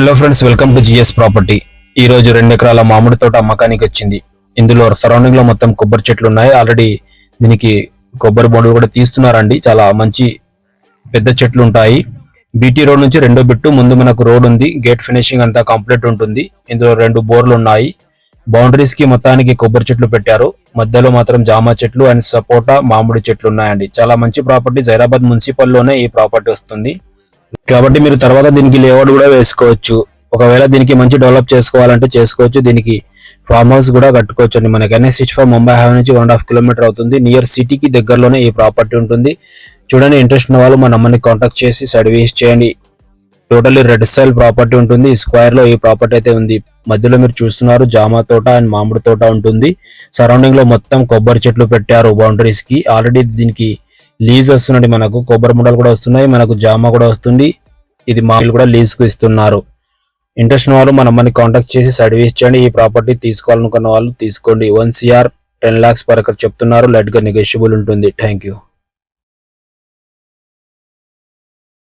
Hello friends, welcome to GS property. ఈ రోజు 2 ఎకరాల మామిడి తోట అమ్మకానికి వచ్చింది. ఇందులో సరౌండింగ్ లో మొత్తం కొబ్బరి చెట్లు ఉన్నాయి. ఆల్రెడీ దీనికి కొబ్బరి బొండలు కూడా తీస్తున్నారండి. చాలా మంచి పెద్ద చెట్లు ఉంటాయి. బీటీ రోడ్ నుంచి 2వ బిట్టు ముందు మనకు రోడ్ ఉంది. గేట్ ఫినిషింగ్ అంతా కంప్లీట్ ఉంటుంది. ఇందులో 2 బోర్లు ఉన్నాయి. బౌండరీస్ కి మొత్తానికి కొబ్బరి చెట్లు పెట్టారు. మధ్యలో మాత్రం జామ చెట్లు అండ్ సపోటా మామిడి చెట్లు ఉన్నాయండి. చాలా మంచి ప్రాపర్టీ. జైరాబాద్ మున్సిపల్ లోనే ఈ ప్రాపర్టీ వస్తుంది. కాబట్టి మీరు తర్వాత దీనికి లేఅవుట్ కూడా వేసుకోవచ్చు. ఒకవేళ దీనికి మంచి డెవలప్ చేసుకోవాలంటే చేసుకోవచ్చు. దీనికి ఫార్మ్ హౌస్ కూడా కట్టుకోవచ్చు అండి. మనకి NH64 ముంబై హైవే నుంచి 1.5 కిలోమీటర్ అవుతుంది. నియర్ సిటీకి దగ్గరలోనే ఈ ప్రాపర్టీ ఉంటుంది. చూడండి, ఇంట్రెస్ట్ ఉన్న వాళ్ళు మా నంబర్ని కాంటాక్ట్ చేసి సర్వీస్ చేయండి. టోటల్లీ రెడ్ స్టైల్ ప్రాపర్టీ ఉంటుంది. స్క్వేర్ లో ఈ ప్రాపర్టీ అయితే ఉంది. మధ్యలో మీరు చూస్తున్నారు జామ తోట అండ్ మామిడి తోట ఉంటుంది. సరౌండింగ్ లో మొత్తం కొబ్బరి చెట్లు పెట్టారు బౌండరీస్ కి. ఆల్రెడీ దీనికి లీజ్ వస్తుందండి. మనకు కొబ్బరి ముండలు కూడా వస్తున్నాయి, మనకు జామ కూడా వస్తుంది. ఇది మామిడి కూడా లీజ్ కు ఇస్తున్నారు. ఇంట్రెస్ట్ ఉన్న వాళ్ళు మా నంబర్ని కాంటాక్ట్ చేసి సర్వీస్ చేయండి. ఈ ప్రాపర్టీ తీసుకోవాలనుకున్న వాళ్ళు తీసుకోండి. 1 CR 10 lakhs per acre చెప్తున్నారు. లైట్ గా నెగోషియబుల్ ఉంటుంది. Thank you.